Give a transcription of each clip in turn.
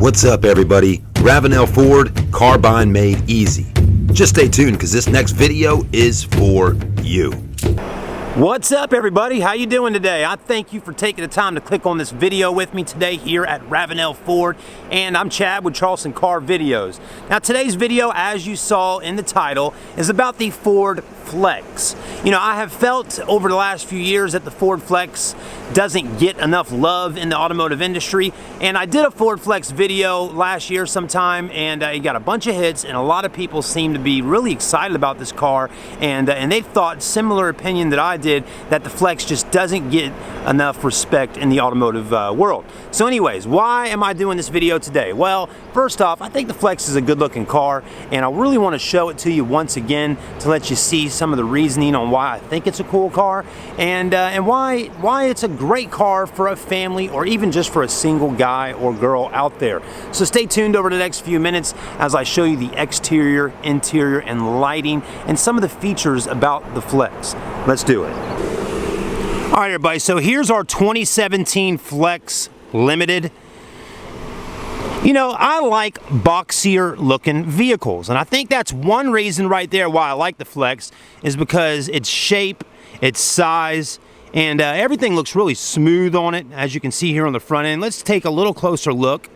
What's up, everybody? Ravenel Ford, car buying made easy. Just stay tuned because this next video is for you. What's up, everybody? How you doing today? I thank you for taking the time to click on this video with me today here at Ravenel Ford, and I'm Chad with Charleston Car Videos. Now today's video, as you saw in the title, is about the Ford Flex. You know, I have felt over the last few years that the Ford Flex doesn't get enough love in the automotive industry, and I did a Ford Flex video last year sometime, and it got a bunch of hits, and a lot of people seem to be really excited about this car, and they thought similar opinion that I did, that the Flex just doesn't get enough respect in the automotive world. So anyways, why am I doing this video today? Well, first off, I think the Flex is a good looking car, and I really want to show it to you once again to let you see some of the reasoning on why I think it's a cool car, and why it's a great car for a family or even just for a single guy or girl out there. So stay tuned over the next few minutes as I show you the exterior, interior, and lighting and some of the features about the Flex. Let's do it. All right, everybody, so here's our 2017 Flex Limited. You know, I like boxier looking vehicles, and I think that's one reason right there why I like the Flex, is because its shape, its size, and everything looks really smooth on it, as you can see here on the front end. Let's take a little closer look.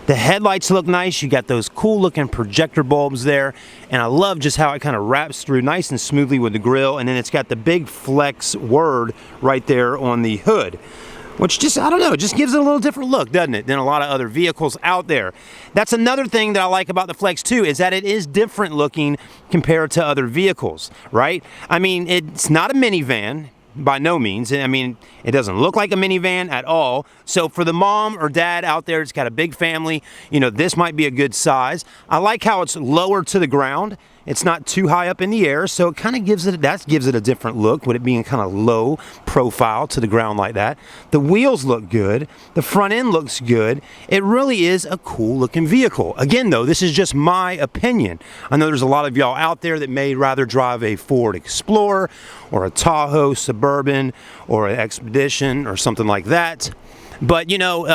The headlights look nice. You got those cool looking projector bulbs there, and I love just how it kind of wraps through nice and smoothly with the grille, and then it's got the big Flex word right there on the hood, which just, I don't know, just gives it a little different look, doesn't it, than a lot of other vehicles out there. That's another thing that I like about the Flex too, is that it is different looking compared to other vehicles, right? I mean, it's not a minivan by no means. I mean, it doesn't look like a minivan at all. So for the mom or dad out there that's got a big family, you know, this might be a good size. I like how it's lower to the ground. It's not too high up in the air, so it kind of gives it a different look with it being kind of low profile to the ground like that. The wheels look good. The front end looks good. It really is a cool looking vehicle. Again, though, this is just my opinion. I know there's a lot of y'all out there that may rather drive a Ford Explorer or a Tahoe Suburban or an Expedition or something like that. But, you know,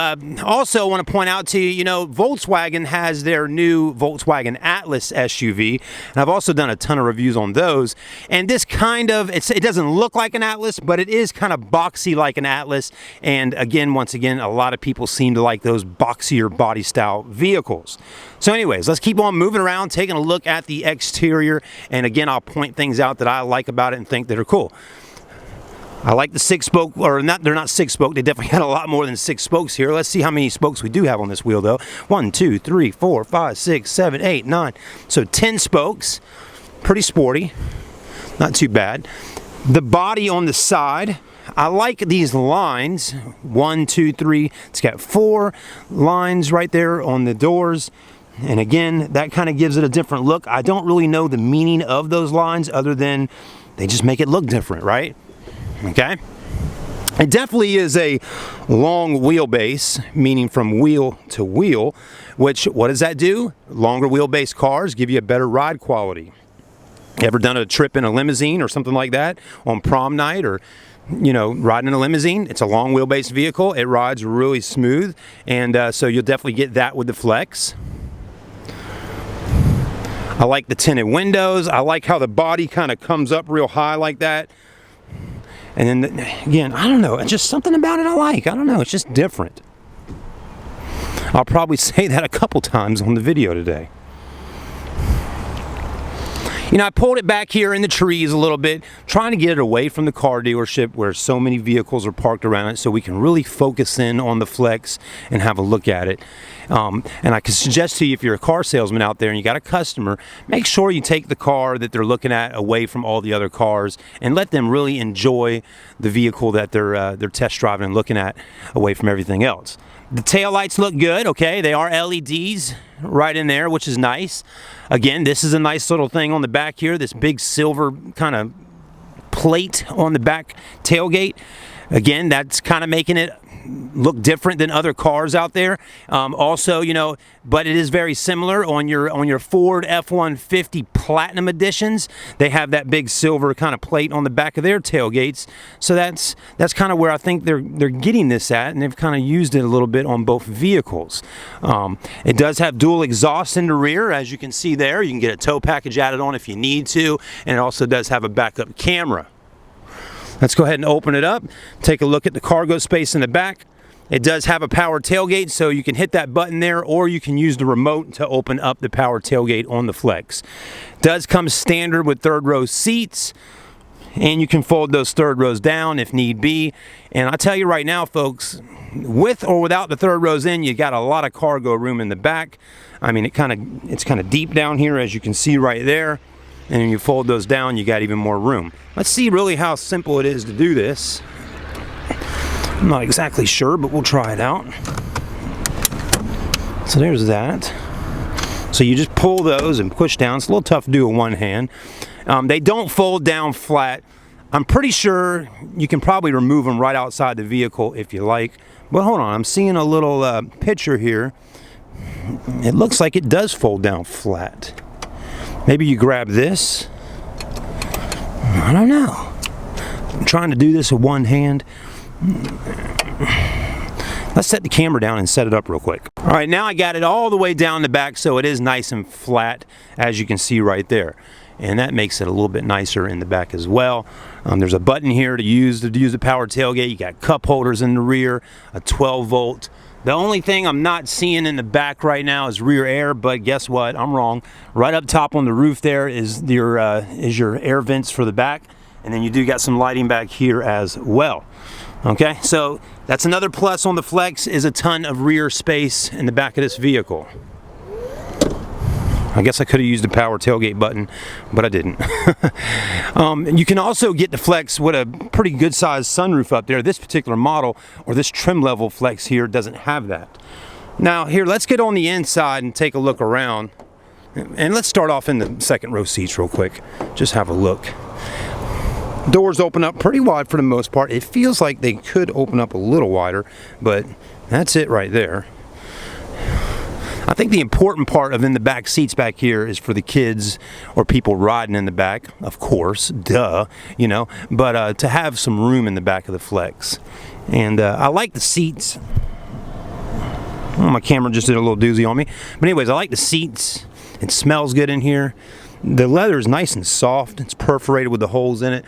also want to point out to you, you know, Volkswagen has their new Volkswagen Atlas SUV, and I've also done a ton of reviews on those. And this kind of, it doesn't look like an Atlas, but it is kind of boxy like an Atlas. And again, once again, a lot of people seem to like those boxier body style vehicles. So anyways, let's keep on moving around, taking a look at the exterior. And again, I'll point things out that I like about it and think that are cool. I like the 6-spoke, or not, they're not 6-spoke, they definitely had a lot more than 6 spokes here. Let's see how many spokes we do have on this wheel though. 1, 2, 3, 4, 5, 6, 7, 8, 9. So 10 spokes, pretty sporty, not too bad. The body on the side, I like these lines, 1, 2, 3, it's got 4 lines right there on the doors. And again, that kind of gives it a different look. I don't really know the meaning of those lines other than they just make it look different, right? Okay, it definitely is a long wheelbase, meaning from wheel to wheel, which, what does that do? Longer wheelbase cars give you a better ride quality. Ever done a trip in a limousine or something like that on prom night, or, you know, riding in a limousine? It's a long wheelbase vehicle. It rides really smooth, and so you'll definitely get that with the Flex. I like the tinted windows. I like how the body kind of comes up real high like that. And then, again, I don't know, it's just something about it I like. I don't know, it's just different. I'll probably say that a couple times on the video today. You know, I pulled it back here in the trees a little bit, trying to get it away from the car dealership where so many vehicles are parked around it, so we can really focus in on the Flex and have a look at it. And I can suggest to you, if you're a car salesman out there and you got a customer, make sure you take the car that they're looking at away from all the other cars and let them really enjoy the vehicle that they're test driving and looking at away from everything else. The taillights look good, okay? They are LEDs right in there, which is nice. Again, this is a nice little thing on the back here, this big silver kind of plate on the back tailgate. Again, that's kind of making it look different than other cars out there. Also, you know, but it is very similar on your Ford F-150 Platinum editions. They have that big silver kind of plate on the back of their tailgates. So that's kind of where I think they're getting this at, and they've kind of used it a little bit on both vehicles. It does have dual exhaust in the rear, as you can see there. You can get a tow package added on if you need to, and it also does have a backup camera. Let's go ahead and open it up, take a look at the cargo space in the back. It does have a power tailgate, so you can hit that button there, or you can use the remote to open up the power tailgate on the Flex. It does come standard with third row seats, and you can fold those third rows down if need be. And I tell you right now, folks, with or without the third rows in, you got a lot of cargo room in the back. I mean, it's kind of deep down here, as you can see right there. And when you fold those down, you got even more room. Let's see really how simple it is to do this. I'm not exactly sure, but we'll try it out. So there's that. So you just pull those and push down. It's a little tough to do with one hand. They don't fold down flat. I'm pretty sure you can probably remove them right outside the vehicle if you like. But hold on, I'm seeing a little picture here. It looks like it does fold down flat. Maybe you grab this. I don't know. I'm trying to do this with one hand. Let's set the camera down and set it up real quick. All right, now I got it all the way down the back, so it is nice and flat, as you can see right there. And that makes it a little bit nicer in the back as well. There's a button here to use the power tailgate. You got cup holders in the rear, a 12-volt. The only thing I'm not seeing in the back right now is rear air, but guess what? I'm wrong. Right up top on the roof there is your air vents for the back, and then you do got some lighting back here as well. Okay, so that's another plus on the Flex, is a ton of rear space in the back of this vehicle. I guess I could have used the power tailgate button, but I didn't. You can also get the Flex with a pretty good sized sunroof up there. This particular model, or this trim level Flex here, doesn't have that. Now here, let's get on the inside and take a look around. And let's start off in the second row seats real quick. Just have a look. Doors open up pretty wide for the most part. It feels like they could open up a little wider, but that's it right there. I think the important part of in the back seats back here is for the kids or people riding in the back, of course, duh, you know, but to have some room in the back of the Flex. And I like the seats. Oh, my camera just did a little doozy on me. But anyways, I like the seats. It smells good in here. The leather is nice and soft. It's perforated with the holes in it.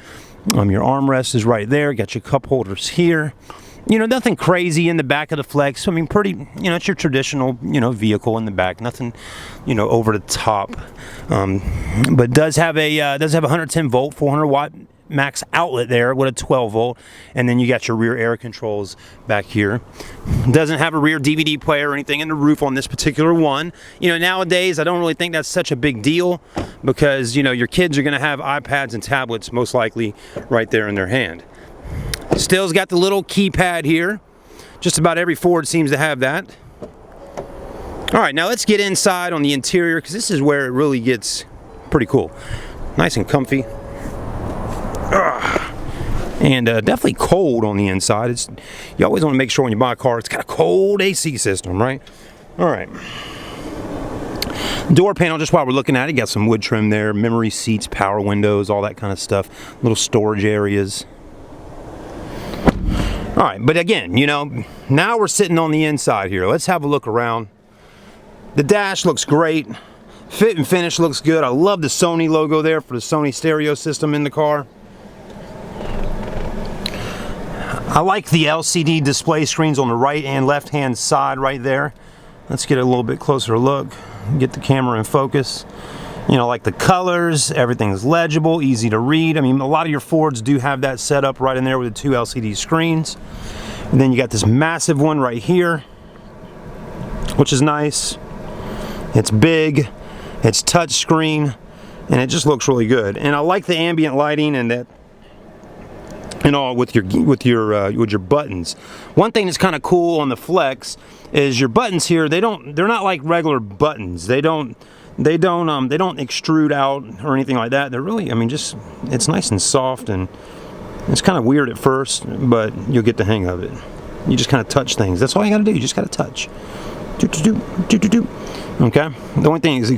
Your armrest is right there. Got your cup holders here. You know, nothing crazy in the back of the Flex. I mean, pretty, you know, it's your traditional, you know, vehicle in the back. Nothing, you know, over the top. But does have a 110 volt, 400 watt max outlet there with a 12 volt. And then you got your rear air controls back here. Doesn't have a rear DVD player or anything in the roof on this particular one. You know, nowadays, I don't really think that's such a big deal because, you know, your kids are going to have iPads and tablets most likely right there in their hand. Still's got the little keypad here. Just about every Ford seems to have that. All right, now let's get inside on the interior because this is where it really gets pretty cool. Nice and comfy. And definitely cold on the inside. You always want to make sure when you buy a car it's got a cold AC system, right? All right. Door panel, just while we're looking at it, got some wood trim there, memory seats, power windows, all that kind of stuff. Little storage areas. All right, but again, you know, now we're sitting on the inside here. Let's have a look around. The dash looks great. Fit and finish looks good. I love the Sony logo there for the Sony stereo system in the car. I like the LCD display screens on the right and left hand side right there. Let's get a little bit closer look. Get the camera in focus. You know, like the colors, everything's legible, easy to read. I mean, a lot of your Fords do have that set up right in there with the two LCD screens. And then you got this massive one right here, which is nice. It's big, it's touch screen, and it just looks really good. And I like the ambient lighting and that, and all with your buttons. One thing that's kind of cool on the Flex is your buttons here. They're not like regular buttons. They don't extrude out or anything like that. They're really, I mean, just, it's nice and soft, and it's kind of weird at first, but you'll get the hang of it. You just kind of touch things. That's all you got to do. You just got to touch. Okay. The only thing is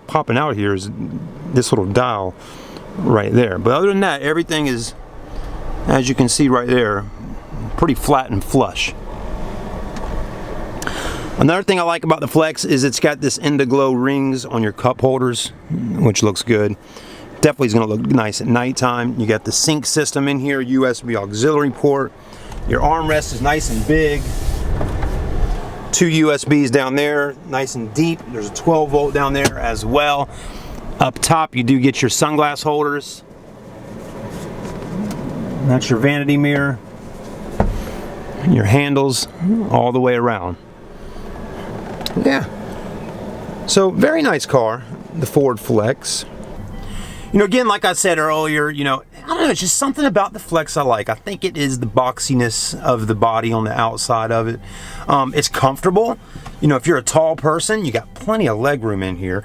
popping out here is this little dial right there. But other than that, everything is, as you can see right there, pretty flat and flush. Another thing I like about the Flex is it's got this Indiglo rings on your cup holders, which looks good. Definitely is going to look nice at nighttime. You got the sync system in here, USB auxiliary port. Your armrest is nice and big. 2 USBs down there, nice and deep. There's a 12 volt down there as well. Up top, you do get your sunglass holders. That's your vanity mirror. Your handles all the way around. Yeah. So, very nice car, the Ford Flex. You know, again, like I said earlier, you know, I don't know, it's just something about the Flex I like. I think it is the boxiness of the body on the outside of it. It's comfortable. You know, if you're a tall person, you got plenty of leg room in here,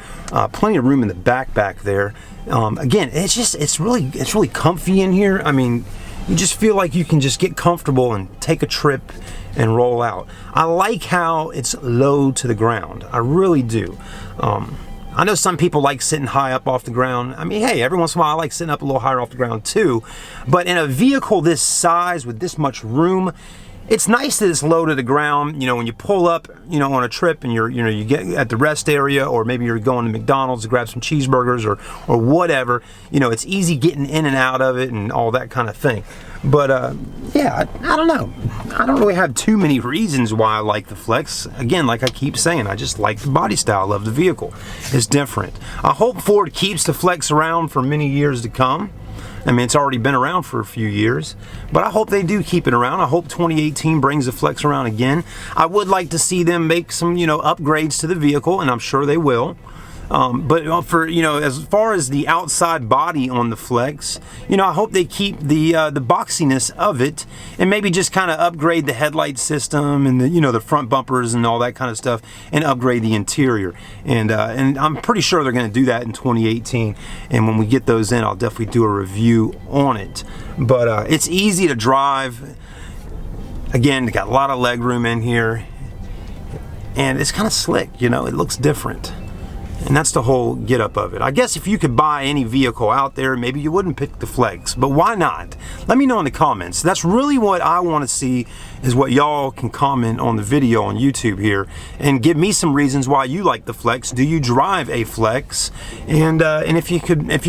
plenty of room in the back there. Again, it's really comfy in here. I mean, you just feel like you can just get comfortable and take a trip and roll out. I like how it's low to the ground. I really do. I know some people like sitting high up off the ground. I mean, hey, every once in a while I like sitting up a little higher off the ground too. But in a vehicle this size with this much room, it's nice that it's low to the ground. You know, when you pull up, you know, on a trip and you get at the rest area, or maybe you're going to McDonald's to grab some cheeseburgers or whatever, you know, it's easy getting in and out of it and all that kind of thing. But yeah, I don't know. I don't really have too many reasons why I like the Flex. Again, like I keep saying, I just like the body style of the vehicle. It's different. I hope Ford keeps the Flex around for many years to come. I mean, it's already been around for a few years, but I hope they do keep it around. I hope 2018 brings the Flex around again. I would like to see them make some, you know, upgrades to the vehicle, and I'm sure they will. But for, you know, as far as the outside body on the Flex, you know, I hope they keep the boxiness of it, and maybe just kind of upgrade the headlight system and the, you know, the front bumpers and all that kind of stuff, and upgrade the interior. And I'm pretty sure they're going to do that in 2018. And when we get those in, I'll definitely do a review on it. But it's easy to drive. Again, they got a lot of leg room in here, and it's kind of slick. You know, it looks different. And that's the whole get up of it. I guess if you could buy any vehicle out there, maybe you wouldn't pick the Flex, but why not? Let me know in the comments. That's really what I want to see, is what y'all can comment on the video on YouTube here and give me some reasons why you like the Flex. Do you drive a Flex? And if you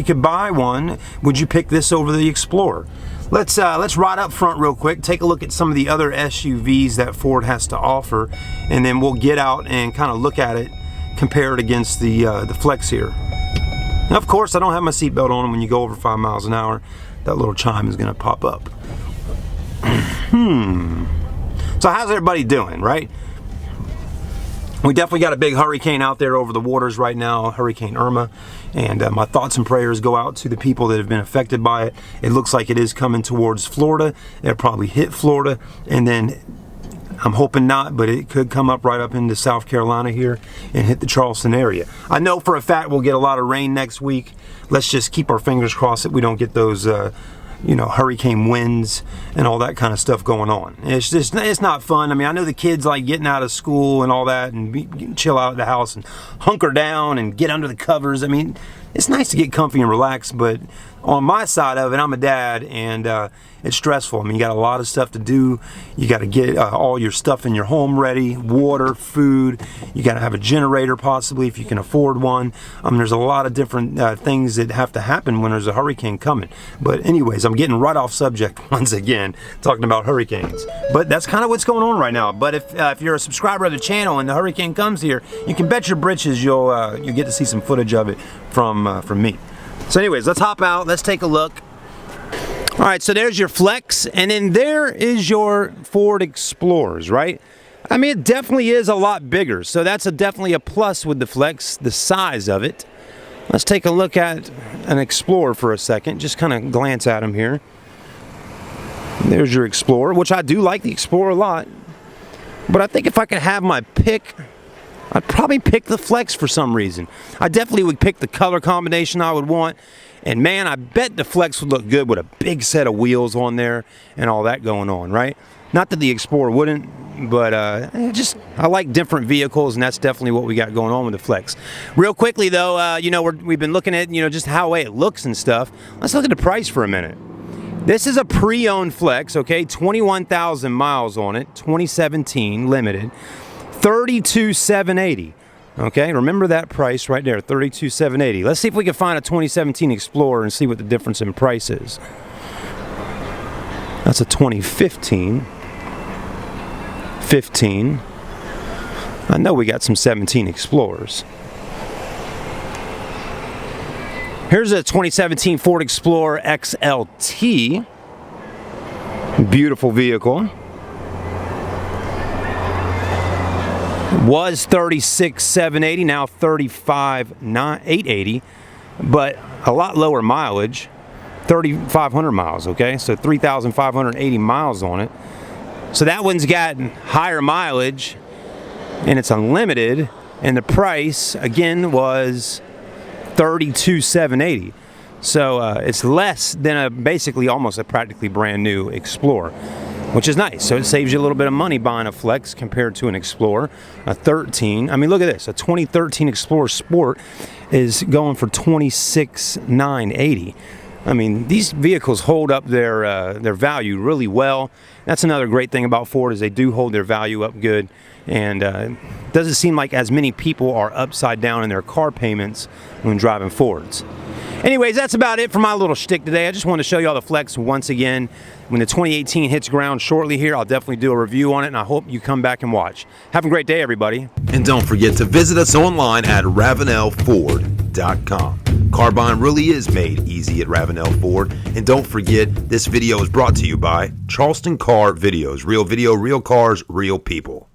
could buy one, would you pick this over the Explorer? Let's ride up front real quick, take a look at some of the other SUVs that Ford has to offer, and then we'll get out and kind of look at it, compare it against the Flex here. Now, of course, I don't have my seatbelt on, and when you go over 5 miles an hour, that little chime is going to pop up. So how's everybody doing, right? We definitely got a big hurricane out there over the waters right now, Hurricane Irma, and my thoughts and prayers go out to the people that have been affected by it. It looks like it is coming towards Florida. It'll probably hit Florida, and then I'm hoping not, but it could come up right up into South Carolina here and hit the Charleston area. I know for a fact we'll get a lot of rain next week. Let's just keep our fingers crossed that we don't get those you know, hurricane winds and all that kind of stuff going on. It's not fun. I mean, I know the kids like getting out of school and all that and chill out at the house and hunker down and get under the covers. I mean, it's nice to get comfy and relax, but on my side of it, I'm a dad, and it's stressful. I mean, you got a lot of stuff to do. You got to get all your stuff in your home ready, water, food. You got to have a generator possibly if you can afford one. There's a lot of different things that have to happen when there's a hurricane coming. But anyways, I'm getting right off subject once again, talking about hurricanes. But that's kind of what's going on right now. But if you're a subscriber of the channel and the hurricane comes here, you can bet your britches you'll get to see some footage of it from me. So anyways, let's hop out, let's take a look. All right, so there's your Flex, and then there is your Ford Explorers, right? I mean, it definitely is a lot bigger, so that's definitely a plus with the Flex, the size of it. Let's take a look at an Explorer for a second, just kind of glance at them here. There's your Explorer, which I do like the Explorer a lot, but I think if I could have my pick, I'd probably pick the Flex for some reason. I definitely would pick the color combination I would want. And man, I bet the Flex would look good with a big set of wheels on there and all that going on, right? Not that the Explorer wouldn't, but I like different vehicles, and that's definitely what we got going on with the Flex. Real quickly though, you know, we've been looking at, you know, just how it looks and stuff. Let's look at the price for a minute. This is a pre-owned Flex, okay, 21,000 miles on it, 2017 limited, $32,780. Okay, remember that price right there, $32,780. Let's see if we can find a 2017 Explorer and see what the difference in price is. That's a 2015. 15. I know we got some 17 Explorers. Here's a 2017 Ford Explorer XLT. Beautiful vehicle. Was $36,780, now $35,880, but a lot lower mileage, 3,500 miles, okay? So 3,580 miles on it. So that one's got higher mileage, and it's unlimited, and the price, again, was $32,780. So it's less than basically almost a practically brand new Explorer, which is nice. So it saves you a little bit of money buying a Flex compared to an Explorer. A 13, I mean, look at this. A 2013 Explorer Sport is going for $26,980. I mean, these vehicles hold up their value really well. That's another great thing about Ford, is they do hold their value up good. And doesn't seem like as many people are upside down in their car payments when driving Fords. Anyways, that's about it for my little shtick today. I just wanted to show you all the Flex once again. When the 2018 hits ground shortly here, I'll definitely do a review on it, and I hope you come back and watch. Have a great day, everybody. And don't forget to visit us online at RavenelFord.com. Car buying really is made easy at Ravenel Ford. And don't forget, this video is brought to you by Charleston Car Videos. Real video, real cars, real people.